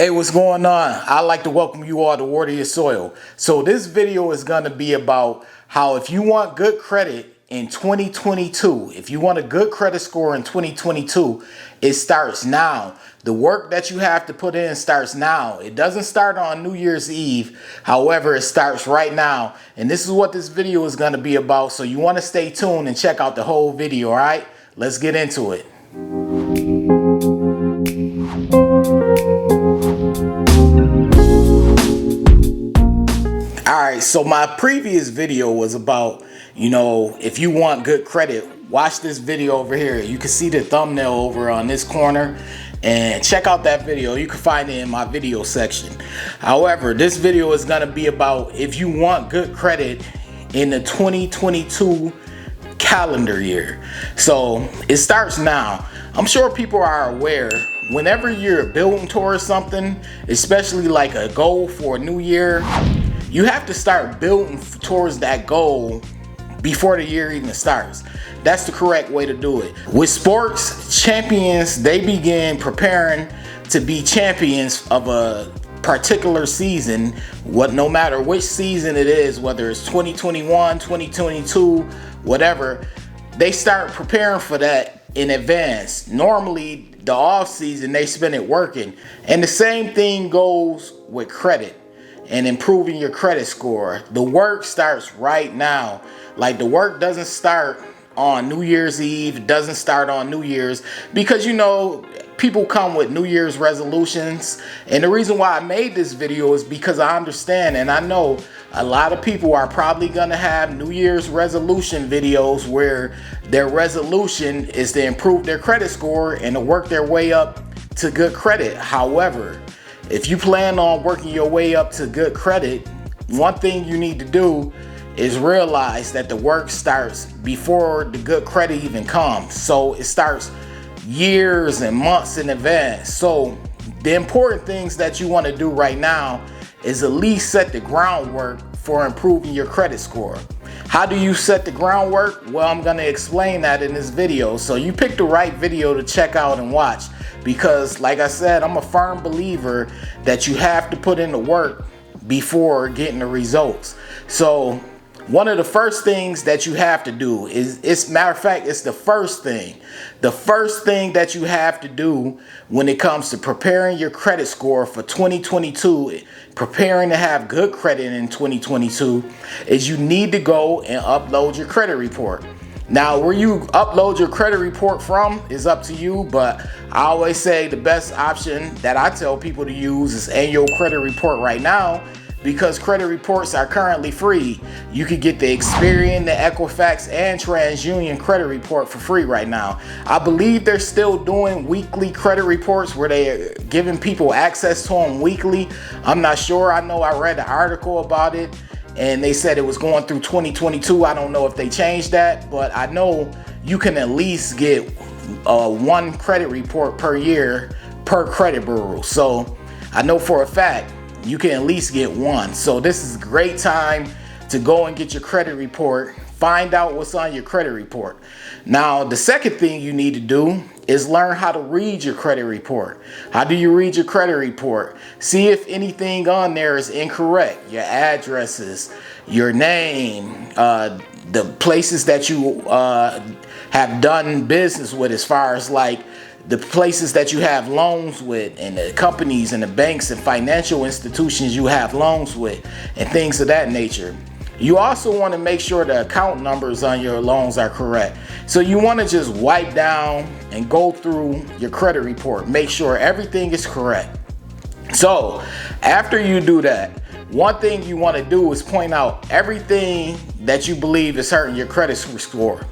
Hey, what's going on? I'd like to welcome you all to Water Your Soil. So this video is going to be about how if you want good credit in 2022, if you want a good credit score in 2022, it starts now. The work that you have to put in starts now. It doesn't start on New Year's Eve. However, it starts right now. And this is what this video is going to be about. So you want to stay tuned and check out the whole video, all right? Let's get into it. Alright, so my previous video was about, if you want good credit, watch this video over here. You can see the thumbnail over on this corner and check out that video. You can find it in my video section. However, this video is going to be about if you want good credit in the 2022 calendar year. So it starts now. I'm sure people are aware whenever you're building towards something, especially like a goal for a new year, you have to start building towards that goal before the year even starts. That's the correct way to do it. With sports, champions, they begin preparing to be champions of a particular season, no matter which season it is, whether it's 2021, 2022, whatever, they start preparing for that in advance. Normally, the off season, they spend it working. And the same thing goes with credit and improving your credit score. The work starts right now. Like, the work doesn't start on New Year's Eve. It doesn't start on New Year's because, people come with New Year's resolutions. And the reason why I made this video is because I understand and I know a lot of people are probably gonna have New Year's resolution videos where their resolution is to improve their credit score and to work their way up to good credit. However, if you plan on working your way up to good credit, one thing you need to do is realize that the work starts before the good credit even comes. So it starts years and months in advance. So the important things that you want to do right now is at least set the groundwork for improving your credit score. How do you set the groundwork? Well, I'm going to explain that in this video. So you pick the right video to check out and watch. Because like I said, I'm a firm believer that you have to put in the work before getting the results. So one of the first things that you have to do is, matter of fact, it's the first thing. The first thing that you have to do when it comes to preparing your credit score for 2022, preparing to have good credit in 2022, is you need to go and upload your credit report. Now, where you upload your credit report from is up to you, but I always say the best option that I tell people to use is annual credit report right now, because credit reports are currently free. You could get the Experian, the Equifax, and TransUnion credit report for free right now. I believe they're still doing weekly credit reports where they're giving people access to them weekly. I'm not sure. I know I read an article about it and they said it was going through 2022. I don't know if they changed that, but I know you can at least get one credit report per year per credit bureau. So I know for a fact you can at least get one. So this is a great time to go and get your credit report. Find out what's on your credit report. Now, the second thing you need to do is learn how to read your credit report. How do you read your credit report? See if anything on there is incorrect. Your addresses, your name, the places that you have done business with, as far as like the places that you have loans with, and the companies and the banks and financial institutions you have loans with, and things of that nature. You also want to make sure the account numbers on your loans are correct. So you want to just wipe down and go through your credit report. Make sure everything is correct. So after you do that, one thing you want to do is point out everything that you believe is hurting your credit score.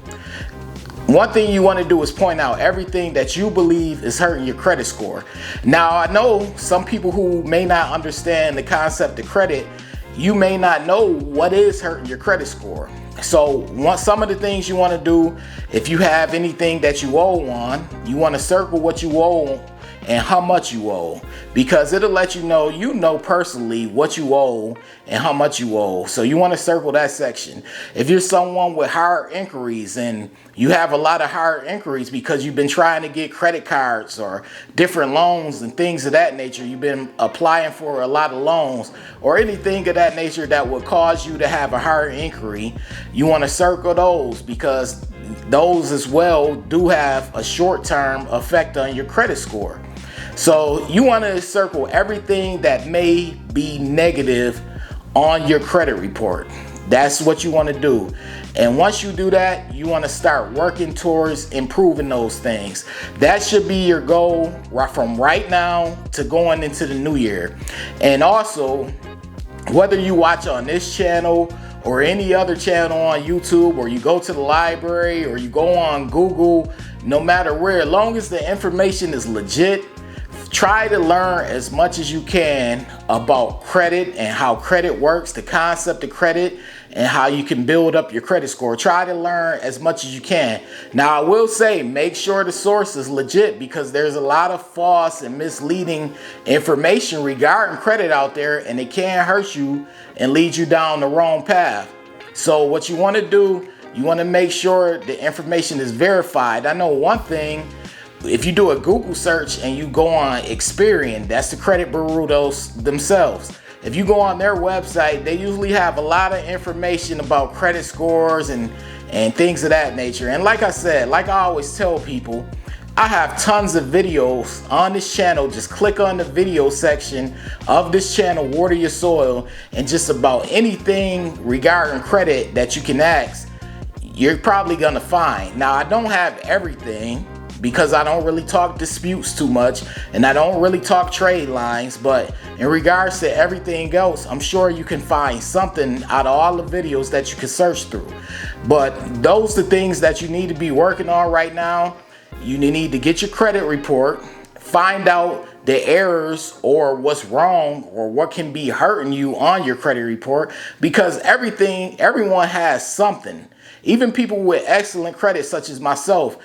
One thing you want to do is point out everything that you believe is hurting your credit score. Now, I know some people who may not understand the concept of credit. You may not know what is hurting your credit score. So some of the things you want to do, if you have anything that you owe on, you want to circle what you owe and how much you owe, because it'll let you know personally what you owe and how much you owe. So you want to circle that section. If you're someone with higher inquiries and you have a lot of higher inquiries because you've been trying to get credit cards or different loans and things of that nature, you've been applying for a lot of loans or anything of that nature that would cause you to have a higher inquiry, you want to circle those, because those as well do have a short-term effect on your credit score. So you want to circle everything that may be negative on your credit report. That's what you want to do. And once you do that, you want to start working towards improving those things. That should be your goal from right now to going into the new year. And also, whether you watch on this channel or any other channel on YouTube, or you go to the library, or you go on Google, no matter where, as long as the information is legit, try to learn as much as you can about credit and how credit works, the concept of credit, and how you can build up your credit score. Try to learn as much as you can. Now, I will say, make sure the source is legit, because there's a lot of false and misleading information regarding credit out there, and it can hurt you and lead you down the wrong path. So what you want to do, you want to make sure the information is verified. I know one thing, if you do a Google search and you go on Experian, that's the credit bureaus themselves. If you go on their website, they usually have a lot of information about credit scores and things of that nature. And like I said, like I always tell people, I have tons of videos on this channel. Just click on the video section of this channel, Water Your Soil, and just about anything regarding credit that you can ask, you're probably gonna find. Now, I don't have everything, because I don't really talk disputes too much, and I don't really talk trade lines, but in regards to everything else, I'm sure you can find something out of all the videos that you can search through. But those are the things that you need to be working on right now. You need to get your credit report, find out the errors or what's wrong or what can be hurting you on your credit report, because everyone has something. Even people with excellent credit, such as myself,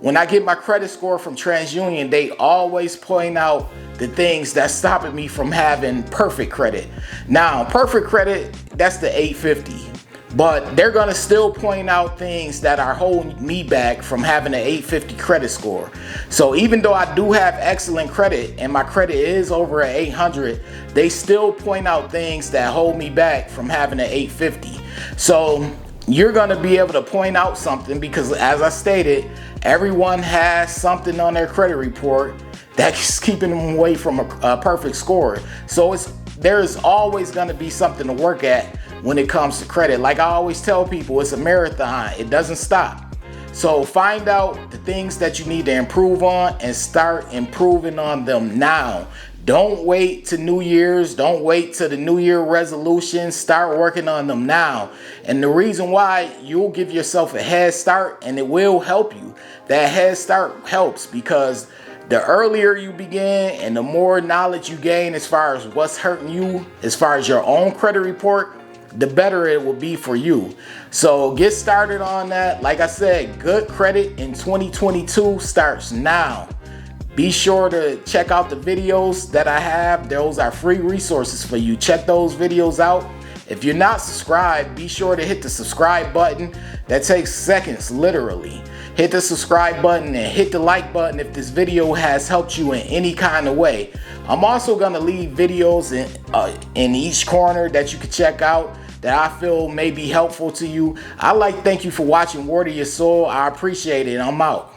when I get my credit score from TransUnion, they always point out the things that's stopping me from having perfect credit. Now, perfect credit, that's the 850. But they're gonna still point out things that are holding me back from having an 850 credit score. So even though I do have excellent credit and my credit is over an 800, they still point out things that hold me back from having an 850. So you're gonna be able to point out something, because as I stated, everyone has something on their credit report that's keeping them away from a perfect score. So there's always gonna be something to work at when it comes to credit. Like I always tell people, it's a marathon, it doesn't stop. So find out the things that you need to improve on and start improving on them now. Don't wait to New Year's. Don't wait to the New Year resolutions. Start working on them now. And the reason why, you'll give yourself a head start, and it will help you. That head start helps because the earlier you begin and the more knowledge you gain as far as what's hurting you, as far as your own credit report, the better it will be for you. So get started on that. Like I said, good credit in 2022 starts now. Be sure to check out the videos that I have. Those are free resources for you. Check those videos out. If you're not subscribed, be sure to hit the subscribe button. That takes seconds, literally. Hit the subscribe button and hit the like button if this video has helped you in any kind of way. I'm also gonna leave videos in each corner that you can check out that I feel may be helpful to you. I'd like to thank you for watching Water Your Soul. I appreciate it. I'm out.